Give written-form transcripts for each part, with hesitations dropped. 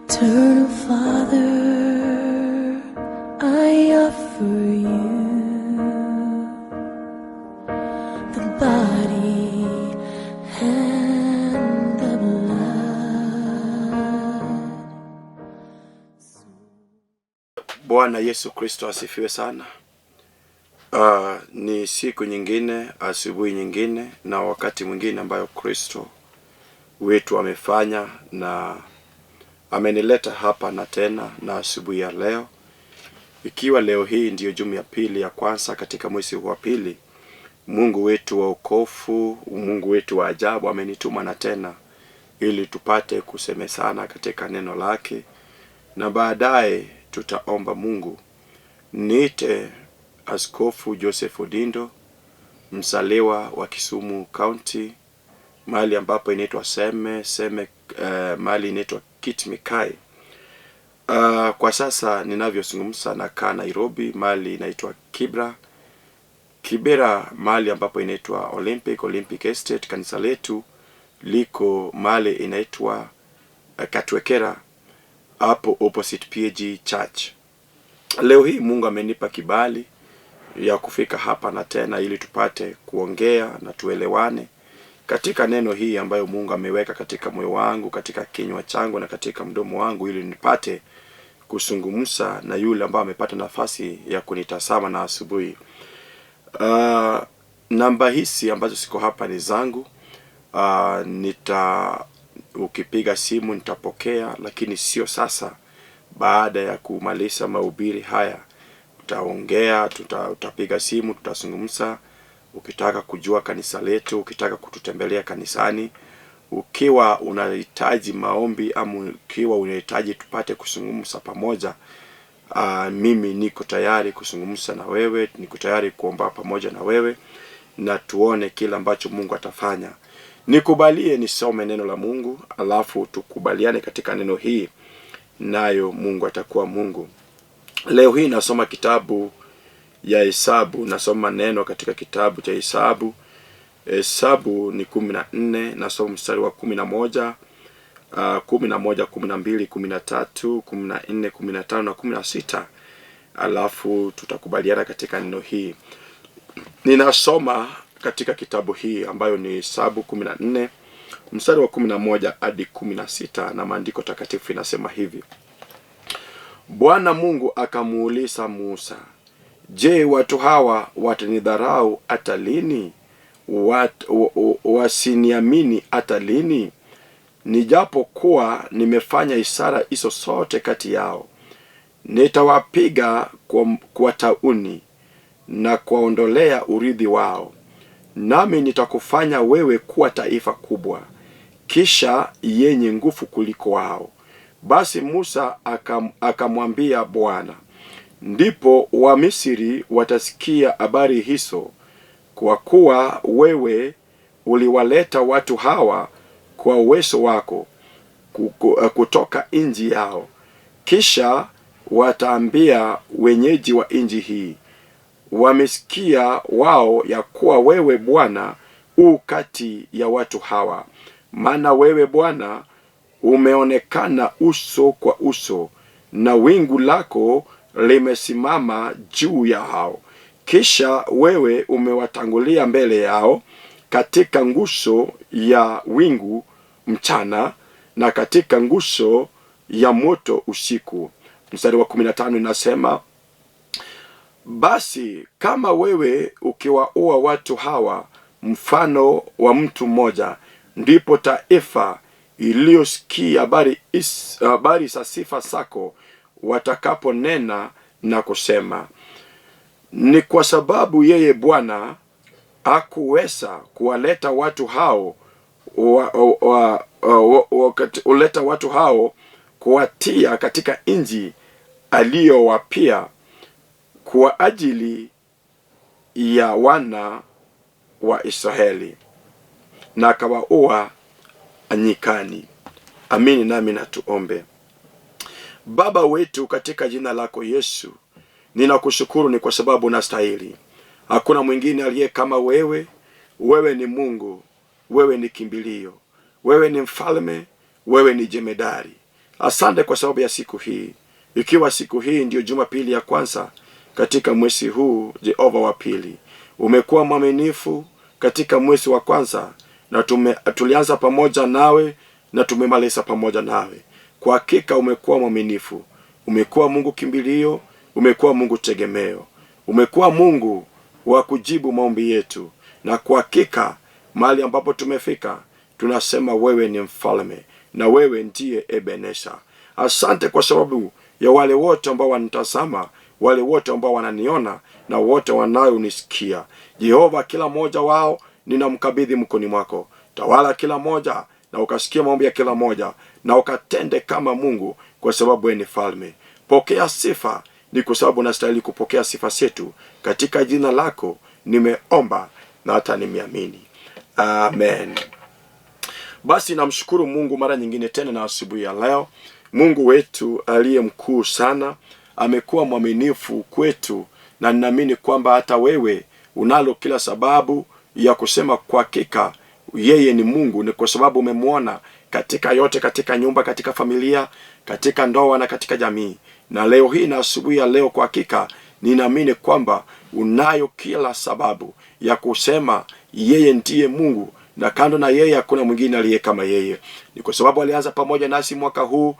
Eternal Father, I offer you the body and the blood. Bwana Yesu Kristo asifiwe sana. Ni siku nyingine, asubuhi nyingine na wakati mwingine ambayo Kristo wetu amefanya na amenileta hapa na tena na asubuhi ya leo. Ikiwa leo hii ndiyo jumu ya pili ya kwanza katika mwezi wa pili, Mungu wetu wa ukofu, Mungu wetu wa ajabu amenituma na tena ili tupate kusemezana katika neno lake, na baadaye tutaomba Mungu. Niite Askofu Joseph Odindo, mzaliwa wa Kisumu County, mahali ambapo inaitwa mahali inaitwa Kitmikai. Kwa sasa ninavyozungumza nakaa Nairobi, mahali inaitwa Kibera, mahali ambapo inaitwa Olympic Estate. Kanisa letu liko mahali inaitwa Katwekera, hapo opposite PG Church. Leo hii Mungu amenipa kibali ya kufika hapa na tena ili tupate kuongea na tuelewane katika neno hii ambayo Mungu ameweka katika moyo wangu, katika kinywa changu na katika mdomo wangu, ili nipate kuzungumza na yule ambaye amepata nafasi ya kunitazama na asubuhi. Namba hizi ambazo siko hapa ni zangu. Ukipiga simu nitapokea, lakini sio sasa. Baada ya kumaliza mahubiri haya utaongea, utapiga simu, tutazungumza. Ukitaka kujua kanisa letu, ukitaka kututembelea kanisani, ukiwa unahitaji maombi ama ukiwa unahitaji tupate kuzungumza pamoja, mimi niko tayari kuzungumza na wewe, niko tayari kuomba pamoja na wewe na tuone kila ambacho Mungu atafanya. Nikubalie nisome neno la Mungu, alafu tukubaliane katika neno hii, nayo Mungu atakuwa Mungu. Leo hii nasoma kitabu ya Hesabu, nasoma neno katika kitabu cha Hesabu. Hesabu ni 14, nasoma mstari wa 11, 12, 13, 14, 15 na 16. Alafu tutakubaliana katika neno hii. Ninasoma katika kitabu hii ambayo ni Hesabu 14, mstari wa 11 hadi 16, na maandiko takatifu inasema hivi: Bwana Mungu akamuuliza Musa, "Je, watu hawa watanidharau hata lini? Wasiniamini hata lini? Nijapokuwa nimefanya ishara hizo zote kati yao. Nitawapiga kwa tauni na kuwaondolea urithi wao. Nami nitakufanya wewe kuwa taifa kubwa, kisha yenye nguvu kuliko wao." Basi Musa akamwambia Bwana, "Ndipo Wamisri watasikia habari hizo, kwa kuwa wewe uliwaleta watu hawa kwa uwezo wako kutoka nchi yao. Kisha wataambia wenyeji wa nchi hii, wamesikia wao ya kuwa wewe Bwana kati ya watu hawa. Maana wewe Bwana umeonekana uso kwa uso, na wingu lako limesimama juu ya hao. Kisha wewe umewatangulia mbele yao katika nguzo ya wingu mchana na katika nguzo ya moto usiku." Mstari wa 15 inasema, "Basi kama wewe ukiwaua watu hawa mfano wa mtu mmoja, ndipo taifa iliyosikia habari za sifa zako watakaponena na kusema, ni kwa sababu yeye Bwana hakuweza kuwaleta watu hao watu hao kuwatia katika nchi aliyowapia kwa ajili ya wana wa Israeli, na akawaua nyikani." Amini nami na tuombe. Baba wetu, katika jina lako Yesu, ninakushukuru ni kwa sababu unastahili. Hakuna mwingine aliye kama wewe. Wewe ni Mungu, wewe ni kimbilio, wewe ni mfalme, wewe ni jemedari. Asante kwa sababu ya siku hii, ikiwa siku hii ndio Jumapili ya kwanza katika mwezi huu, Jehova wa pili. Umekuwa mwaminifu katika mwezi wa kwanza, na tulianza pamoja nawe na tumemaliza pamoja nawe. Kwa hakika umekuwa mwaminifu, umekuwa Mungu kimbilio, umekuwa Mungu tegemeo, umekuwa Mungu wa kujibu maombi yetu. Na kwa hakika mahali ambapo tumefika, tunasema wewe ni mfalme na wewe ndiye Ebeneza. Asante kwa sababu ya wale wote ambao wanitazama, wale wote ambao wananiona na wote wanaonisikia. Jehova, kila mmoja wao ninamkabidhi mkononi mwako. Tawala kila mmoja na ukasikia maombi ya kila mmoja na ukatende kama Mungu, kwa sababu wewe ni mfalme. Pokea sifa, ni kwa sababu unastahili kupokea sifa zetu. Katika jina lako nimeomba na hata nimeamini. Amen. Basi namshukuru Mungu mara nyingine tena na asubuhi ya leo. Mungu wetu aliye mkuu sana amekuwa mwaminifu kwetu, na ninaamini kwamba hata wewe unalo kila sababu ya kusema kwa hakika yeye ni Mungu. Ni kwa sababu umemwona katika yote, katika nyumba, katika familia, katika ndoa na katika jamii. Na leo hii na asubuhi ya leo, kwa hakika ninaamini kwamba unayo kila sababu ya kusema yeye ndiye Mungu, na kando na yeye hakuna mwingine aliye kama yeye. Ni kwa sababu alianza pamoja nasi mwaka huu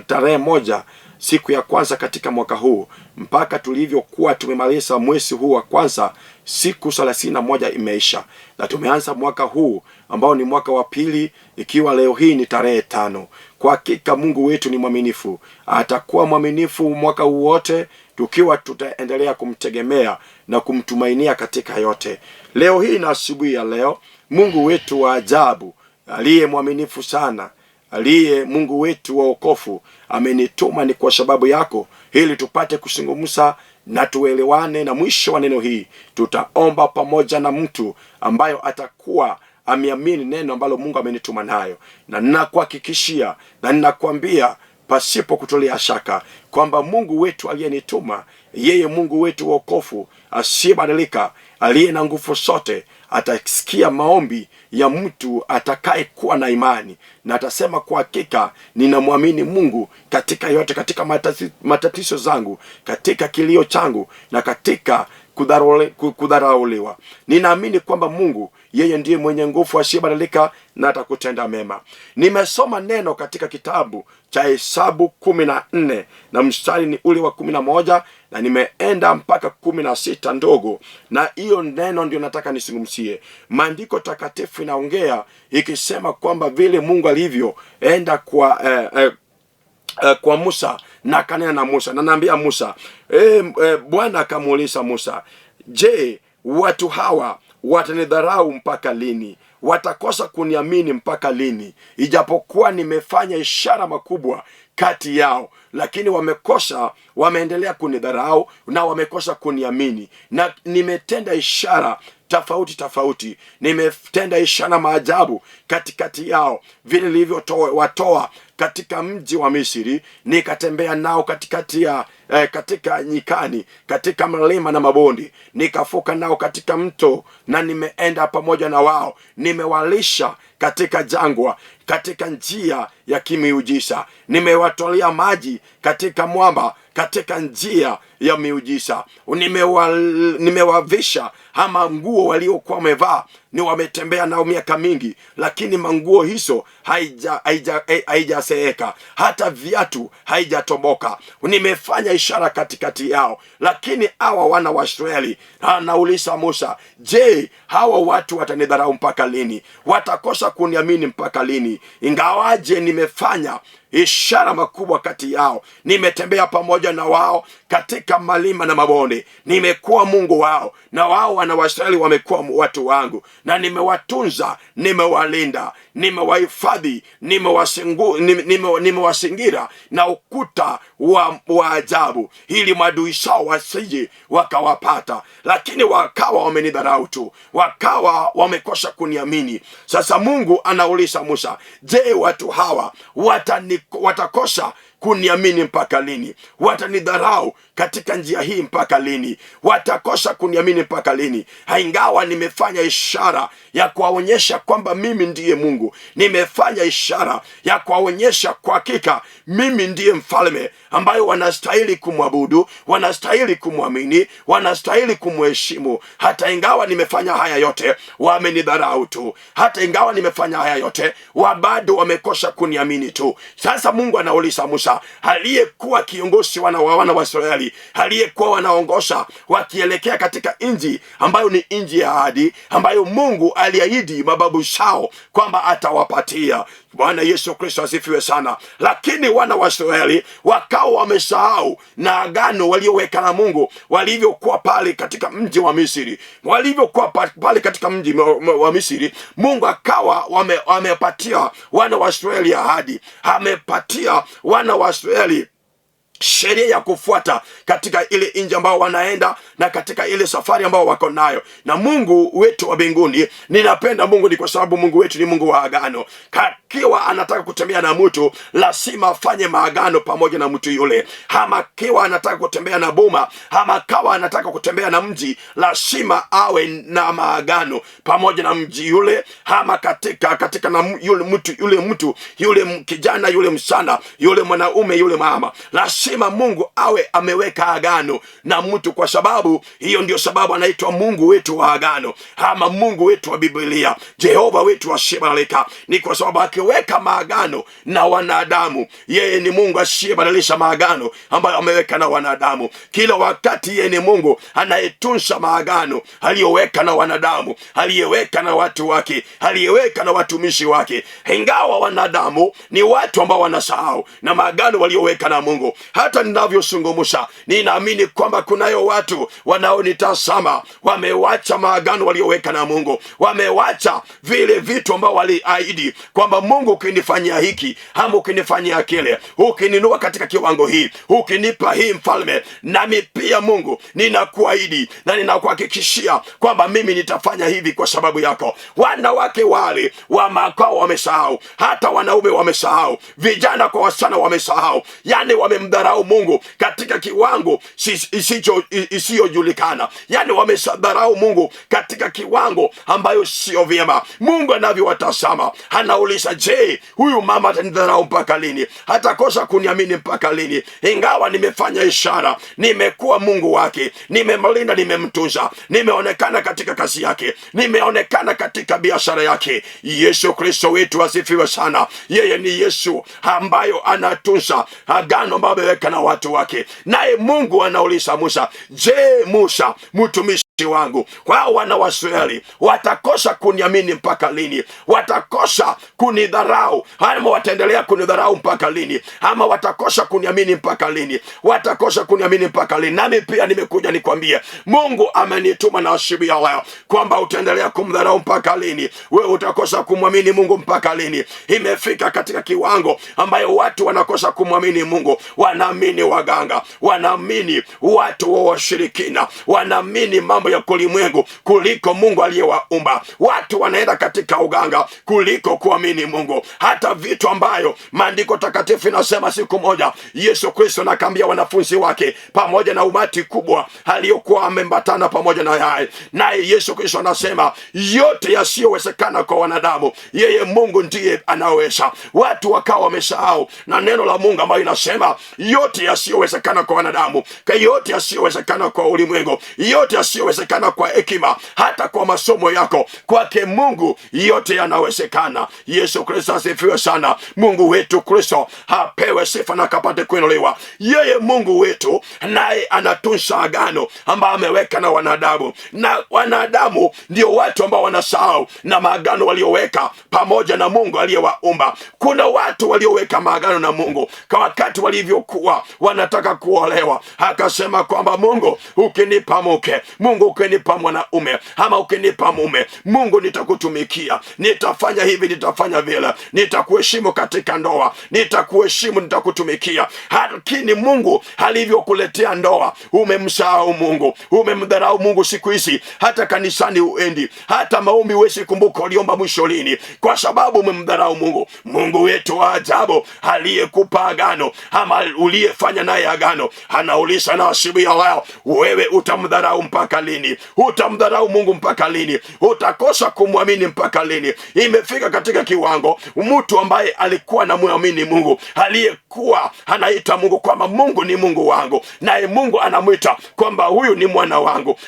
tarehe moja, siku ya kwanza katika mwaka huu, mpaka tulivyokuwa tumemaliza mwezi huu wa kwanza, siku 31 imeisha, na tumeanza mwaka huu ambao ni mwaka wa pili, ikiwa leo hii ni tarehe 5. Kwa hakika Mungu wetu ni mwaminifu, atakuwa mwaminifu mwaka huu wote, tukiwa tutaendelea kumtegemea na kumtumainia katika yote. Leo hii na asubuhi ya leo, Mungu wetu wa ajabu, aliye mwaminifu sana, aliye Mungu wetu wa wokovu, amenituma ni kwa sababu yako, ili tupate kusungumza na tuelewane. Na mwisho wa neno hii tutaomba pamoja na mtu ambayo atakuwa ameamini neno ambalo Mungu amenituma nayo. Na ninakuhakikishia na ninakwambia pasipo kutolia shaka kwamba Mungu wetu aliyenituma, yeye Mungu wetu wa wokovu asiyebadilika, aliye na nguvu zote, atasikia maombi ya mtu atakaye kuwa na imani, na atasema kwa hakika ninamwamini Mungu katika yote, katika matatizo zangu, katika kilio changu na katika kudharauliwa. Ninaamini kwamba Mungu yeye ndiye mwenye nguvu, asiyebadilika, na atakutenda mema. Nimesoma neno katika kitabu cha Hesabu 14 na mstari ni ule wa 11, na nimeenda mpaka 16 ndogo, na hiyo neno ndio nataka nisungumzie. Maandiko takatifu inaongea ikisema kwamba vile Mungu alivyoenda kwa Musa na kanena na Musa, na naambia Musa, Bwana akamuuliza Musa, je, watu hawa watanidharau mpaka lini? Watakosa kuniamini mpaka lini? Ijapokuwa nimefanya ishara makubwa kati yao, lakini wameendelea kunidharau na wamekosa kuniamini. Na nimetenda ishara tofauti, nimetenda ishara maajabu katikati yao, vile nilivyowatoa katika mji wa Misri, nikatembea nao katika nyikani, katika milima na mabonde, nikavuka nao katika mto, na nimeenda pamoja na wao, nimewalisha katika jangwa, katika njia ya kimiujiza, nimewatolea maji katika mwamba, katika njia ya miujiza, nimewavisha ama nguo waliokuwa wamevaa ni wametembea nao miaka mingi, lakini manguo hizo haijaseeka, hata viatu haijatoboka. Nimefanya ishara katikati yao, lakini hawa wana wa Israeli, anauliza Musa, je, hawa watu watanidharau mpaka lini? Watakosa kuniamini mpaka lini? Ingawaje nimefanya ishara makubwa kati yao, nimetembea pamoja na wao katika malima na mabonde, nimekuwa Mungu wao, na wao wana wa Israeli wamekuwa watu wangu, na nimewatunza, nimewalinda, nimewahifadhi, nimewasingira na ukuta wa ajabu, ili maadui zao wasije wakawapata. Lakini wakawa wamenidharau tu, wakawa wamekosa kuniamini. Sasa Mungu anauliza Musa, je, watu hawa watakosa kuniamini mpaka lini? Watanidharau katika njia hii mpaka lini? Watakosa kuniamini mpaka lini? Ingawa nimefanya ishara ya kuwaonyesha kwamba mimi ndiye Mungu, nimefanya ishara ya kuwaonyesha kwa hakika mimi ndiye mfalme ambayo wanastahili kumwabudu, wanastahili kumwamini, wanastahili kumheshimu. Hata ingawa nimefanya haya yote, wamenidharau tu. Hata ingawa nimefanya haya yote, bado wamekosa kuniamini tu. Sasa Mungu anauliza Musa, aliyekuwa kiongozi wana wa Israeli, aliyekuwa wanaongoza wakielekea katika nchi ambayo ni nchi ya ahadi, ambayo Mungu aliahidi mababu zao kwamba atawapatia. Bwana Yesu Kristo asifiwe sana. Lakini wana wa Israeli wakawa wamesahau na agano walioweka na Mungu, walivyokuwa pale katika mji wa Misri. Walivyokuwa pale katika mji wa Misri, Mungu akawa wamepatia wana wa Israeli ahadi, amepatia wana wa Israeli sheria ya kufuata katika ile nchi ambao wanaenda na katika ile safari ambao wako nayo. Na Mungu wetu wa mbinguni, ninapenda Mungu ni kwa sababu Mungu wetu ni Mungu wa agano. Kiwa anataka kutembea na mtu, lazima afanye maagano pamoja na mtu yule. Ama kiwa anataka kutembea na boma, ama kawa anataka kutembea na mji, lazima awe na maagano pamoja na mji yule, ama katika na yule kijana, yule msana, yule mwanaume, yule mama. Lazima Mungu awe ameweka agano na mtu, kwa sababu hiyo ndio sababu anaitwa Mungu wetu wa agano, ama Mungu wetu wa Biblia, Jehova wetu asiyebadilika. Ni kwa sababu akiweka maagano na wanadamu, yeye ni Mungu asiyebadilisha maagano ambayo ameweka na wanadamu. Kila wakati yeye ni Mungu anayetunza maagano aliyoweka na wanadamu, aliyeweka na watu wake, aliyeweka na watumishi wake. Ingawa wanadamu ni watu ambao wanasahau na maagano walioweka na Mungu. Hata ninavyozungumza, ninaamini kwamba kunayo watu wanaonitazama wamewacha maagano walioweka na Mungu, wamewacha vile vitu ambao waliahidi kwamba Mungu ukinifanyia hiki, ama ukinifanyia kile, ukininua katika kiwango hii, ukinipa hii mfalme, nami pia Mungu ninakuahidi na ninakuhakikishia kwamba mimi nitafanya hivi kwa sababu yako. Wanawake wale wa makao wamesahau, hata wanaume wamesahau, vijana kwa wasichana wamesahau. Yani wamemdharau Mungu katika kiwango isiyojulikana. Yani wamedharau Mungu katika kiwango ambayo sio vyema. Mungu anavyowatazama anauliza, je, huyu mama atanidharau mpaka lini? Hatakosa kuniamini mpaka lini? Ingawa nimefanya ishara, nimekuwa Mungu wake, nimemlinda, nimemtunza, nimeonekana katika kazi yake, nimeonekana katika biashara yake. Yesu Kristo wetu asifiwe sana. Yeye ni Yesu ambayo anatunza agano ambayo ameweka na watu wake. Naye Mungu anauliza Musa, je, Musa mtumishi wangu, kwa wana wa Israeli watakosa kuniamini mpaka lini? Watakosa kunidharau, ama wataendelea kunidharau mpaka lini? Ama watakosa kuniamini mpaka lini? Watakosa kuniamini mpaka lini? Nami pia nimekuja nikwambie, Mungu amenituma na asubuhi ya leo kwamba utaendelea kumdharau mpaka lini? Wewe utakosa kumwamini Mungu mpaka lini? Imefika katika kiwango ambayo watu wanakosa kumwamini Mungu. Wanaamini waganga, wanaamini watu wa washirikina, wanaamini mambo ya kulimwengu kuliko Mungu aliyewaumba. Watu wanaenda katika uganga kuliko kuamini Mungu. Hata vitu ambayo maandiko takatifu inasema siku moja Yesu Kristo anaambia wanafunzi wake pamoja na umati kubwa aliyokuwa amembatana pamoja naye Yesu Kristo anasema yote yasiyowezekana kwa wanadamu, yeye Mungu ndiye anaweza. Watu wakawa wamesahau na neno la Mungu ambayo inasema yote yasiyowezekana kwa wanadamu, yote yasiyowezekana kwa ulimwengu, yote yasiyowezekana kwa hekima, hata kwa masomo yako, kwake Mungu yote yanawezekana. Yesu Kristo asifiwe sana. Mungu wetu Kristo apewe sifa na kapate kuinuliwa. Yeye Mungu wetu naye anatunza agano ambayo ameweka na wanadamu, na wanadamu ndio watu ambao wanasahau na maagano walioweka pamoja na Mungu aliyewaumba. Kuna watu walioweka maagano na Mungu kwa wakati walivyokuwa wanataka kuolewa, akasema kwamba Mungu ukinipa mke, Mungu Mungu ukinipa mwanaume ama ukinipa mume, Mungu nitakutumikia, nitafanya hivi, nitafanya vile, nitakuheshimu katika ndoa, nitakuheshimu, nitakutumikia. Lakini Mungu alivyokuletea ndoa, umemsahau Mungu, umemdharau Mungu. Siku hizi hata kanisani uendi, hata maombi huwezi kumbuka uliomba mwisho lini, kwa sababu umemdharau Mungu. Mungu wetu wa ajabu aliyekupa agano ama uliyefanya naye agano, anauliza na asubuhi ya leo, wewe utamdharau mpaka lini? Utamdharau Mungu mpaka lini? Utakosa kumwamini mpaka lini? Imefika katika kiwango mtu ambaye alikuwa anamwamini Mungu, aliyekuwa anaita Mungu kwamba Mungu ni Mungu wangu, naye Mungu anamwita kwamba huyu ni mwana wangu,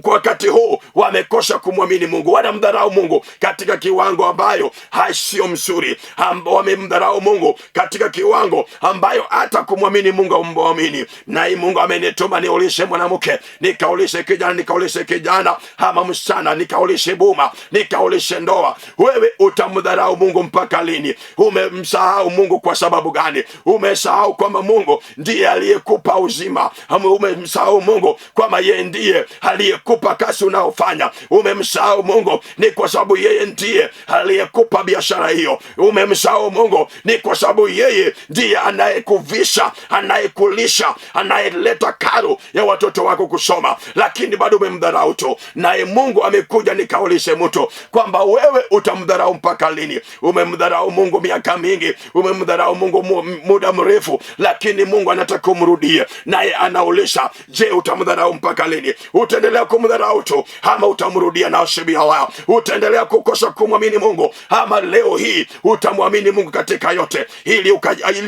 kwa wakati huu wamekosa kumwamini Mungu, wanamdharau Mungu katika kiwango ambayo sio mzuri. Wamemdharau Mungu katika kiwango ambayo hata kumwamini Mungu umwamini. Naye Mungu amenituma niulishe mwanamke, nikaulishe kijana, nikaulishe kijana ama msichana, nikaulishe buma, nikaulishe ndoa. Wewe utamdharau Mungu mpaka lini? Umemsahau Mungu kwa sababu gani? Umesahau kwamba Mungu ndiye aliyekupa uzima. Umemsahau Mungu kwamba yeye ndiye aliyekupa kazi unaofanya. Umemsahau Mungu ni kwa sababu yeye ndiye aliyekupa biashara hiyo. Umemsahau Mungu ni kwa sababu yeye ndiye anayekuvisha, anayekulisha, anayeleta karo ya watoto wako kusoma, lakini bado umemdharau tu. Naye Mungu amekuja nikaulishe mtu kwamba wewe utamdharau mpaka lini? Umemdharau Mungu miaka mingi, umemdharau Mungu muda mrefu, lakini Mungu anataka kumrudie, naye anaulisha, je, utamdharau mpaka lini? Utaendelea kumdharau tu ama utamrudia? Na asubuhi hii utaendelea kukosa kumwamini Mungu ama leo hii utamwamini Mungu katika yote, ili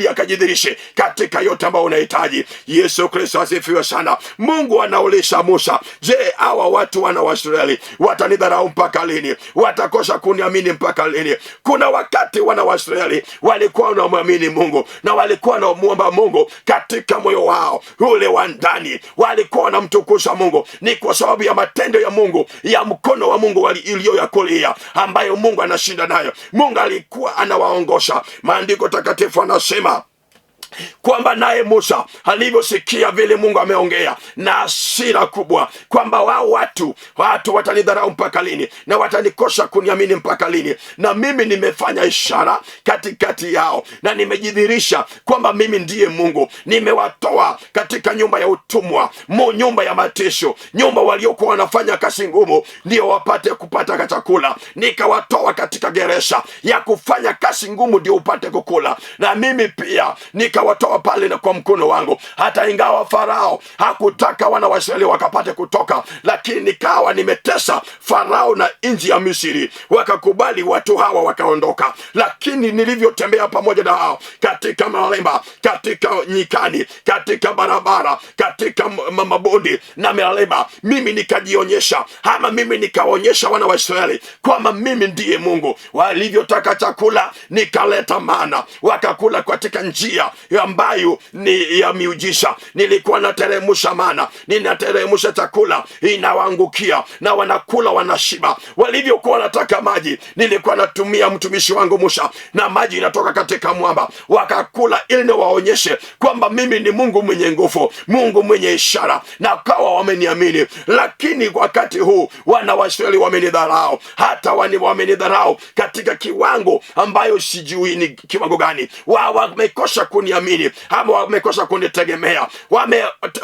akajidhihirishe katika yote ambayo unahitaji. Yesu Kristo asifiwe sana. Mungu anaulisha Musa, je, hawa watu wana wa Israeli watanidharau mpaka lini? Watakosa kuniamini mpaka lini? Kuna wakati wana wa Israeli walikuwa wanamwamini Mungu na walikuwa wanamuomba Mungu katika moyo wao ule wa ndani, walikuwa wanamtukuza Mungu. Ni kwa sababu ya matendo ya Mungu, ya mkono wa Mungu iliyoyakulia ambayo Mungu anashinda nayo. Mungu alikuwa anawaongosha. Maandiko takatifu anasema kwamba naye Musa alivyosikia vile Mungu ameongea na hasira kubwa kwamba watu watanidharau mpaka lini na watanikosa kuniamini mpaka lini, na mimi nimefanya ishara katikati yao na nimejidhihirisha kwamba mimi ndiye Mungu. Nimewatoa katika nyumba ya utumwa, nyumba ya mateso, nyumba waliokuwa wanafanya kazi ngumu ndio wapate kupata chakula. Nikawatoa katika gereza ya kufanya kazi ngumu ndio upate kukula, na mimi pia nikawatoa pale na kwa mkono wangu. Hata ingawa Farao hakutaka wana wa Israeli wakapate kutoka, lakini nikawa nimetesa Farao na nchi ya Misri, wakakubali watu hawa wakaondoka. Lakini nilivyotembea pamoja na hao katika malema, katika nyikani, katika barabara, katika mabonde na milima, mimi nikajionyesha ama mimi nikaonyesha wana wa Israeli kwamba mimi ndiye Mungu. Walivyotaka chakula nikaleta mana, wakakula katika njia ambayo ni ya miujiza. Nilikuwa nateremsha mana, ninateremsha chakula, inawaangukia na wanakula, wanashiba. Walivyokuwa wanataka maji, nilikuwa natumia mtumishi wangu Musa na maji inatoka katika mwamba, wakakula ili niwaonyeshe kwamba mimi ni Mungu mwenye nguvu, Mungu mwenye ishara, na kawa wameniamini. Lakini wakati huu wana wa Israeli wamenidharau, hata wamenidharau katika kiwango ambayo sijui ni kiwango gani. Wamekosa kuniamini ama wamekosa kunitegemea,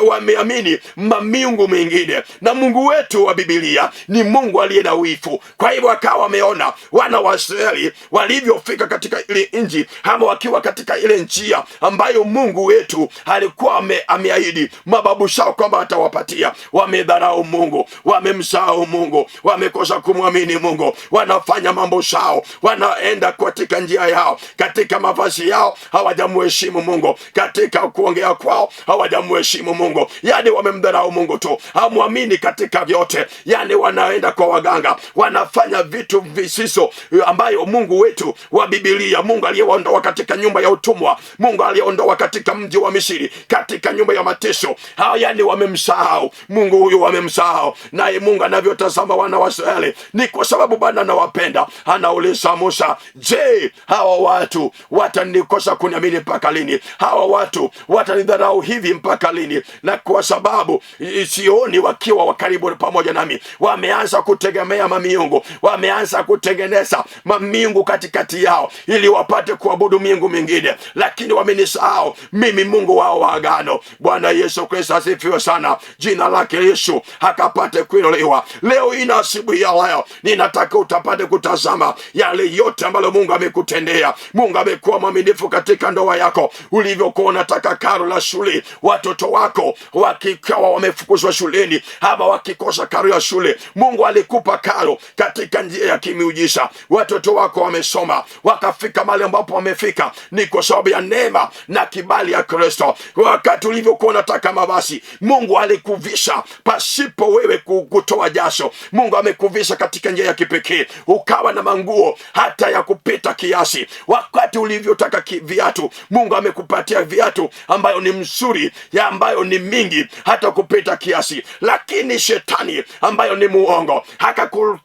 wameamini miungu mingine. Na Mungu wetu wa Biblia ni Mungu aliye na wivu. Kwa hivyo akawa wameona wana wa Israeli walivyofika katika ile nchi ama wakiwa katika ile njia ambayo Mungu wetu alikuwa ameahidi mababu zao kwamba atawapatia. Wamedharau Mungu, wamemsahau Mungu, wamekosa kumwamini Mungu, wanafanya mambo zao, wanaenda katika njia yao, katika mavazi yao hawajamheshimu Mungu, katika kuongea kwao hawajamheshimu Mungu. Yani wamemdharau Mungu tu, hamwamini katika vyote. Yani wanaenda kwa waganga, wanafanya vitu visiso ambayo Mungu wetu wa Biblia, Mungu aliyeondoa katika nyumba ya utumwa, Mungu aliyeondoa katika mji wa Misri, katika nyumba ya mateso. Yani wamemsahau Mungu huyu, wamemsahau. Naye Mungu anavyotazama wana wa Israeli ni kwa sababu Bwana anawapenda. Anauliza Musa, je, hawa watu watanikosa kuniamini mpaka lini? lini? Hawa watu watanidharau hivi mpaka lini? Na kwa sababu sioni wakiwa karibu pamoja nami, wameanza kutegemea mamiungu, wameanza kutengeneza mamiungu katikati yao ili wapate kuabudu miungu mingine, lakini wamenisahau mimi, Mungu wao wa agano. Bwana Yesu Kristo asifiwe sana. Jina lake Yesu akapate kuinuliwa. Leo ina asubuhi ya leo ninataka utapate kutazama yale yote ambayo Mungu amekutendea. Mungu amekuwa mwaminifu katika ndoa yako, ulivyokuwa unataka karo la shule, watoto wako wakikawa wamefukuzwa shuleni ama wakikosa karo ya shule, Mungu alikupa karo katika njia ya kimiujiza. Watoto wako wamesoma wakafika mahali ambapo wamefika, ni kwa sababu ya neema na kibali ya Kristo. Wakati ulivyokuwa unataka mavazi, Mungu alikuvisha pasipo wewe kutoa jasho. Mungu amekuvisha katika njia ya kipekee, ukawa na manguo hata ya kupita kiasi. Wakati ulivyotaka viatu, Mungu amekupatia viatu ambayo ni mzuri, ya ambayo ni mingi hata kupita kiasi. Lakini shetani ambayo ni muongo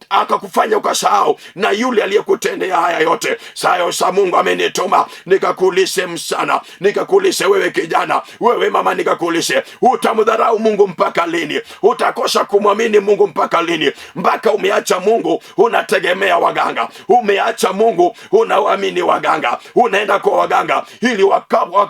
akakufanya ukasahau na yule aliyekutendea haya yote. Sasa Mungu amenituma nikakulishe msana, nikakulishe wewe kijana, wewe mama, nikakulishe. Utamdharau Mungu mpaka lini? Utakosa kumwamini Mungu mpaka lini? Mpaka umeacha Mungu unategemea waganga, umeacha Mungu unaamini waganga, unaenda kwa waganga ili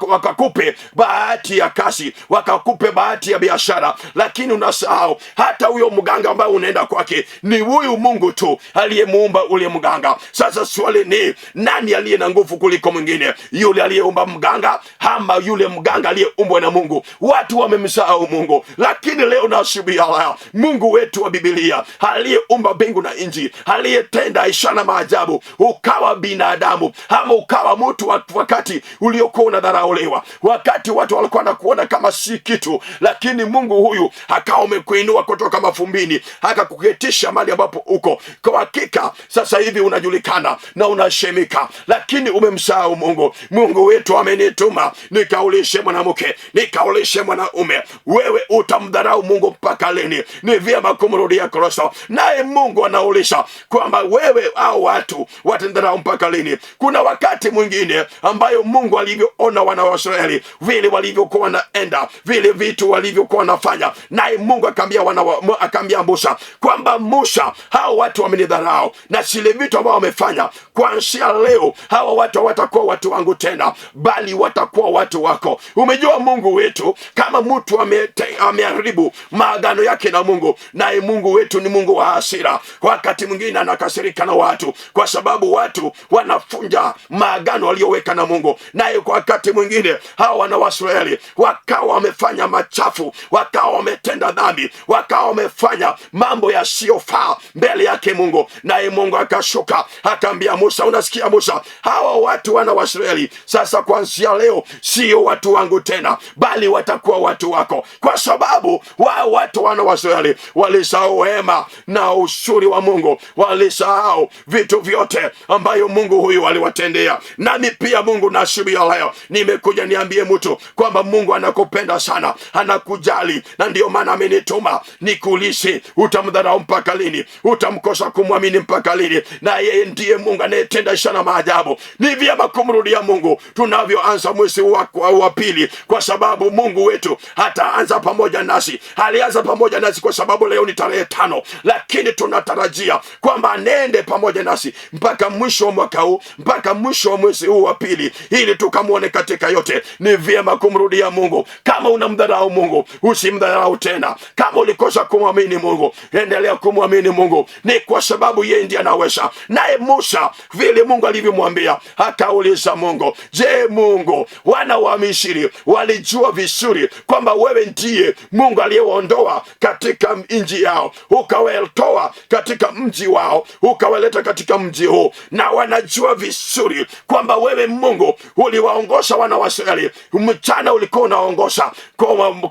wakakupe bahati ya kazi, wakakupe bahati ya biashara, lakini unasahau hata huyo mganga ambaye unaenda kwake ni huyu Mungu tu aliyemuumba ule mganga. Sasa swali ni nani aliye na nguvu kuliko mwingine? Yule aliyeumba mganga ama yule mganga aliyeumbwa na Mungu? Watu wamemsahau Mungu, lakini leo na asubuhi ya leo Mungu wetu wa Biblia aliyeumba mbingu na nchi, aliyetenda ishara na maajabu, ukawa binadamu ama ukawa mtu wakati uliokuwa unadharauliwa, wakati watu walikuwa wanakuona kama si kitu, lakini Mungu huyu akawa umekuinua kutoka mafumbini, akakuketisha mahali ambapo uko. Kwa hakika sasa hivi unajulikana na unashemika, lakini umemsahau Mungu. Mungu wetu amenituma nikaulishe mwanamke, nikaulishe mwanaume. Wewe utamdharau Mungu mpaka lini? Ni vyema kumrudia Kristo, naye Mungu anaulisha kwamba wewe au watu watendharau mpaka lini? Kuna wakati mwingine ambayo Mungu alivyoona wana wa Israeli vile walivyokuwa wanaenda, vile vitu walivyokuwa wanafanya, naye Mungu akaambia Musa kwamba Musa, hao watu wamenidharau na zile vitu ambao wamefanya, kuanzia leo hawa watu hawatakuwa watu wangu tena, bali watakuwa watu wako. Umejua Mungu wetu kama mtu ameharibu maagano yake na Mungu, naye Mungu wetu ni Mungu wa hasira. Wakati mwingine anakasirika na watu kwa sababu watu wanafunja maagano walioweka na Mungu. Naye kwa wakati mwingine hawa wana wa Israeli wakawa wamefanya machafu, wakawa wametenda dhambi, wakawa wamefanya mambo yasiyofaa mbele yake Mungu. Naye Mungu akashuka akaambia Musa, unasikia Musa, hawa watu wana wa Israeli sasa kuanzia leo sio watu wangu tena, bali watakuwa watu wako, kwa sababu wao watu wana wa Israeli walisahau wema na uzuri wa Mungu, walisahau vitu vyote ambayo Mungu huyu aliwatendea. Nami pia Mungu na asubuhi ya leo nimekuja niambie mtu kwamba Mungu anakupenda sana, anakujali, na ndio maana amenituma nikulishe. Utamdharau mpaka lini? Utamkosa kumwamini mpaka lini? Na yeye ndiye Mungu anayetenda ishara na maajabu. Ni vyema kumrudia Mungu tunavyoanza mwezi wa pili, kwa sababu Mungu wetu hataanza pamoja nasi. Alianza pamoja nasi kwa sababu leo ni tarehe 5, lakini tunatarajia kwamba nende pamoja nasi mpaka mwisho wa mwaka huu, mpaka mwisho wa mwezi huu wa pili, ili tukamuone katika yote. Ni vyema kumrudia Mungu. Kama unamdharau Mungu, usimdharau tena. Kama ulikosa kumwamini Mungu, endelea kumwamini Mungu, ni kwa sababu yeye ndiye anaweza. Naye Musa vile Mungu alivyomwambia, akauliza Mungu, je, Mungu, wana wa Misri walijua vizuri kwamba wewe ndiye Mungu aliyewaondoa katika nchi yao, ukawatoa katika mji wao, ukawaleta katika mji huu, na wanajua vizuri kwamba wewe Mungu uliwaongoza wana wa Israeli. Mchana ulikuwa unaongoza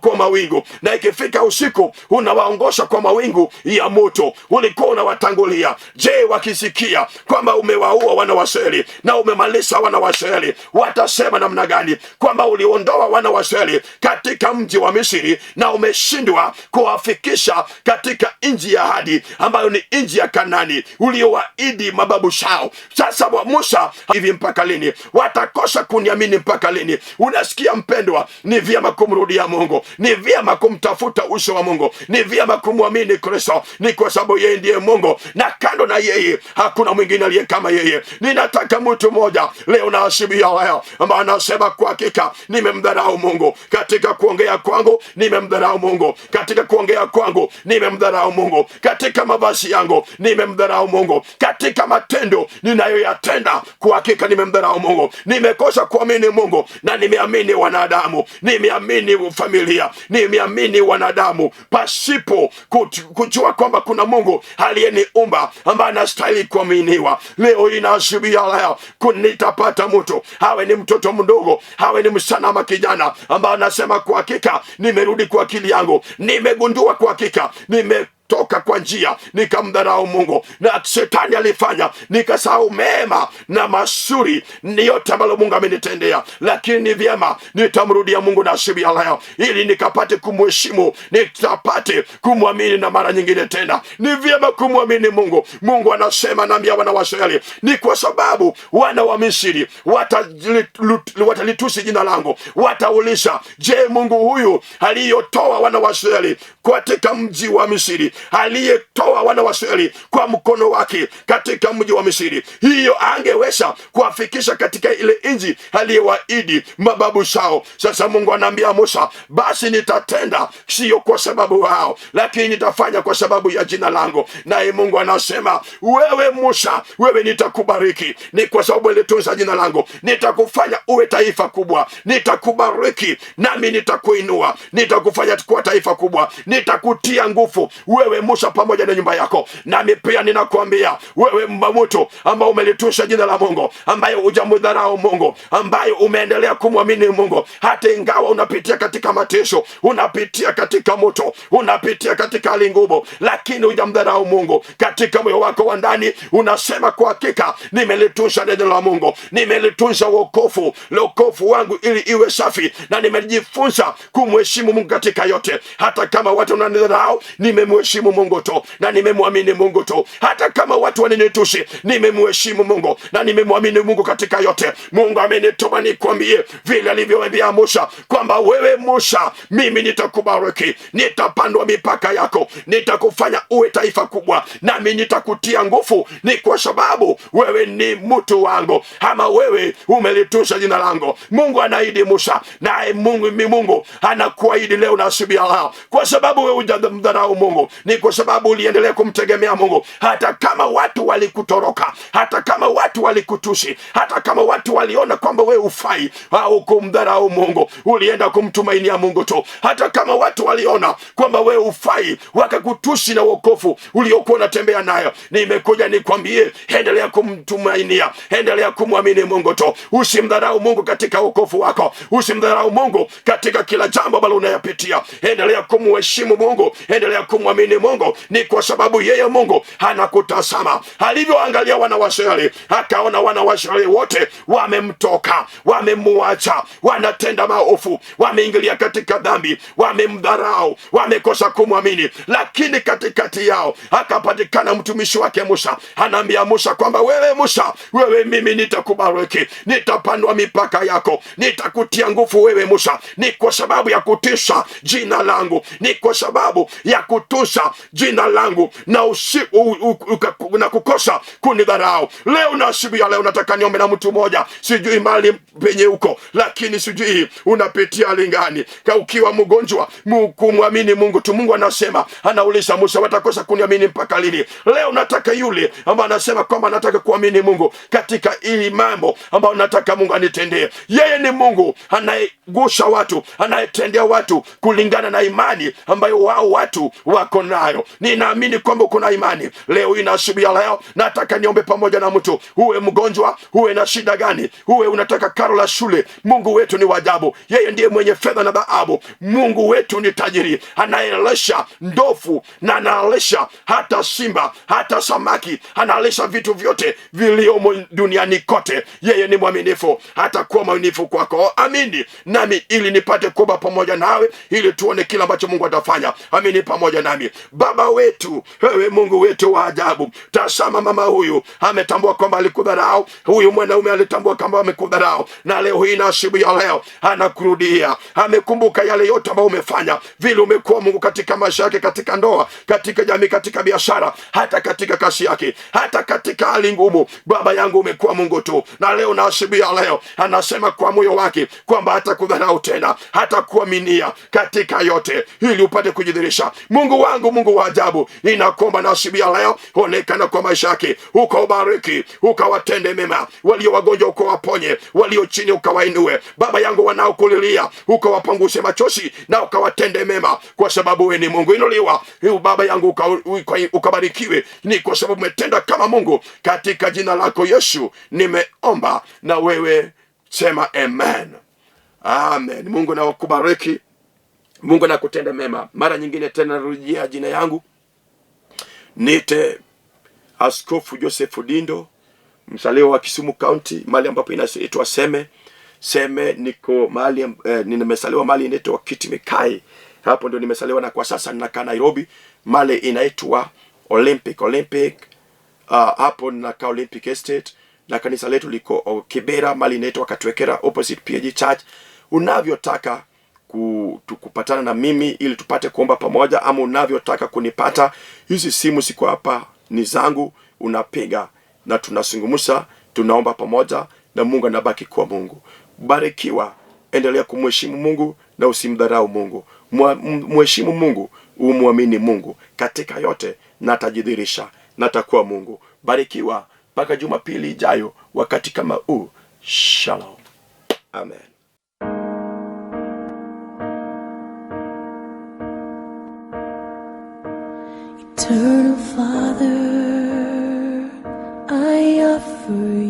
kwa mawingu, na ikifika usiku unawaongoza kwa mawingu ya moto, ulikuwa unawatangulia. Je, wakisikia kwamba umewaua wana wa Israeli na umemaliza wana wa Israeli, watasema namna gani? Kwamba uliondoa wana wa Israeli katika mji wa Misri na umeshindwa kuwafikisha katika nchi ya ahadi ambayo ni nchi ya Kanani uliowaahidi mababu zao. Sasa Musa, hivi mpaka lini watakosa kuniamini mpaka lini? Unasikia mpendwa, ni vyema kumrudia Mungu, ni vyema kumtafuta uso wa Mungu, ni vyema kumwamini Kristo. Ni kwa sababu yeye ndiye Mungu, na kando na yeye hakuna mwingine aliye kama yeye. Ninataka mtu mmoja leo na asubuhi ya leo ambaye anasema kwa hakika nimemdharau Mungu katika kuongea kwangu, nimemdharau Mungu katika kuongea kwangu, nimemdharau Mungu katika mavazi yangu, nimemdharau Mungu katika matendo ninayoyatenda, kwa hakika nimemdharau Mungu. Nimekosa kuamini Mungu na nimeamini wanadamu, nimeamini familia, nimeamini wanadamu pasipo kujua kwamba kuna Mungu aliyeniumba ambaye anastahili kuaminiwa. Leo inasubia leo nitapata mtu, hawe ni mtoto mdogo, hawe ni msichana ama kijana, ambaye anasema kwa hakika nimerudi kwa akili yangu, nimegundua kwa hakika toka kwa njia nikamdharau Mungu na shetani alifanya nikasahau mema na mazuri ni yote ambayo Mungu amenitendea. Lakini ni vyema nitamrudia Mungu na asubuhi ya leo, ili nikapate kumheshimu, nikapate kumwamini. Na mara nyingine tena ni vyema kumwamini Mungu. Mungu anasema, naambia wana wa Israeli, ni kwa sababu wana wa Misri watalitusi jina langu, watauliza, je, Mungu huyu aliyotoa wana wa Israeli katika mji wa Misri, aliyetoa wana wa Israeli kwa mkono wake katika mji wa Misri, hiyo angeweza kuwafikisha katika ile nchi aliyewaahidi mababu zao? Sasa Mungu anaambia Musa, basi nitatenda sio kwa sababu wao, lakini nitafanya kwa sababu ya jina langu. Naye Mungu anasema, wewe Musa, wewe nitakubariki, ni kwa sababu ulitunza jina langu. Nitakufanya uwe taifa kubwa, nitakubariki nami nitakuinua, nitakufanya kuwa taifa kubwa, nitakutia nguvu wewe Musa pamoja na nyumba yako. Nami pia ninakuambia wewe mtu ambao umelitusha jina la Mungu, ambaye hujamdharau Mungu, ambaye umeendelea kumwamini Mungu hata ingawa unapitia katika mateso, unapitia katika moto, unapitia katika hali ngumu, lakini hujamdharau Mungu. Katika moyo wako wa ndani unasema, kwa hakika nimelitusha neno la Mungu, nimelitunza wokovu wangu ili iwe safi, na nimejifunza kumheshimu Mungu katika yote. Hata kama watu wananidharau, nimemheshimu Mungu tu na nimemwamini Mungu tu. Hata kama watu wananitusi, nimemheshimu Mungu na nimemwamini Mungu katika yote. Mungu amenituma nikwambie vile alivyoambia Musa kwamba wewe Musa, mimi nitakubariki, nitapandwa mipaka yako, nitakufanya uwe taifa kubwa, nami nitakutia nguvu, ni kwa sababu wewe ni mtu wangu, ama wewe umelitusha jina langu. Mungu anaahidi Musa, naye Mungu anakuahidi leo na asubuhi ya leo, kwa sababu wewe hujamdharau Mungu, ni kwa sababu uliendelea kumtegemea Mungu. Hata kama watu walikutoroka, hata kama watu walikutusi, hata kama watu waliona kwamba wewe ufai, au kumdharau Mungu, ulienda kumtumainia Mungu tu. Hata kama watu waliona kwamba wewe ufai, wakakutusi na wokovu uliokuwa unatembea nayo, nimekuja nikwambie, endelea kumtumainia, endelea kumwamini Mungu tu. Usimdharau Mungu katika wokovu wako, usimdharau Mungu katika kila jambo ambalo unayapitia. Endelea kumheshimu Mungu, endelea kumwamini Mungu, ni kwa sababu yeye Mungu anakutazama. Alivyoangalia wana wa Israeli, akaona wana wa Israeli wote wamemtoka, wamemuacha, wanatenda maovu, wameingilia katika dhambi, wamemdharau, wamekosa kumwamini. Lakini katikati yao akapatikana mtumishi wake Musa. Anaambia Musa kwamba wewe Musa, wewe mimi nitakubariki, nitapandwa mipaka yako, nitakutia nguvu wewe Musa, ni kwa sababu ya kutisha jina langu, ni kwa sababu ya kutusha jina langu, na kukosa kunidharau. Leo na asubuhi ya leo nataka niombe na mtu mmoja, sijui mali penye uko, lakini sijui unapitia hali gani. Ukiwa mgonjwa, kumwamini Mungu tu. Mungu anasema, anauliza Musa, watakosa kuniamini mpaka lini? Leo nataka yule ambaye anasema kwamba nataka kuamini Mungu katika hili mambo ambayo nataka Mungu anitendee. Yeye ni Mungu anayegusha watu, anayetendea watu kulingana na imani ambayo wao watu wako nayo. Ninaamini kwamba kuna imani. Leo asubuhi ya leo nataka niombe pamoja na mtu. Uwe mgonjwa, uwe na shida gani, uwe unataka karo la shule, Mungu wetu ni wa ajabu. Yeye ndiye mwenye fedha na dhahabu. Mungu wetu ni tajiri, anaelesha ndovu na analesha hata simba, hata samaki, analesha vitu vyote viliomo duniani kote. Yeye ni mwaminifu, hata kuwa mwaminifu kwako. Amini nami ili nipate kuomba pamoja nawe, ili tuone kila ambacho Mungu atafanya. Amini pamoja nami. Baba wetu, wewe Mungu wetu wa ajabu, tazama mama huyu ametambua kwamba alikudharau, huyu mwanaume alitambua kwamba amekudharau, na leo hii na asubuhi ya leo anakurudia, amekumbuka yale yote ambayo umefanya, vile umekuwa Mungu katika maisha yake, katika ndoa, katika jamii, katika biashara, hata katika kazi yake, hata katika hali ngumu. Baba yangu umekuwa Mungu tu, na leo na asubuhi ya leo anasema kwa moyo wake kwamba hata kudharau tena, hata kuaminia katika yote, ili upate kujidhihirisha. Mungu wangu, Mungu wa ajabu, ninakuomba na asubuhi ya leo, onekana kwa maisha yake, ukaubariki, ukawatende mema, walio wagonjwa ukawaponye, walio chini ukawainue. Baba yangu, wanaokulilia ukawapangushe machozi na ukawatende mema, kwa sababu wewe ni Mungu. Inuliwa Baba yangu, ukabarikiwe, ni kwa sababu umetenda kama Mungu. Katika jina lako Yesu nimeomba, na wewe sema amen. Amen. Mungu na wakubariki, Mungu na kutenda mema. Mara nyingine tena narujia jina yangu, nite Askofu Joseph Odindo, mzaliwa wa Kisumu County, mahali ambapo inaitwa Seme. Niko mahali nimesaliwa mahali inaitwa Kitimikai, hapo ndio nimesaliwa, na kwa sasa ninakaa Nairobi, mahali inaitwa Olympic. Hapo ninakaa Olympic Estate, na kanisa letu liko Kibera, mahali inaitwa Katwekera opposite PG Church. Unavyotaka kupatana na mimi ili tupate kuomba pamoja, ama unavyotaka kunipata, hizi simu siko hapa ni zangu, unapiga na tunazungumza, tunaomba pamoja, na Mungu anabaki kuwa Mungu. Barikiwa, endelea kumheshimu Mungu na usimdharau Mungu. Mheshimu Mungu, umuamini Mungu katika yote, na atajidhihirisha na atakuwa Mungu. Barikiwa mpaka Jumapili ijayo wakati kama huu. Shalom. Amen. Eternal Father, I offer you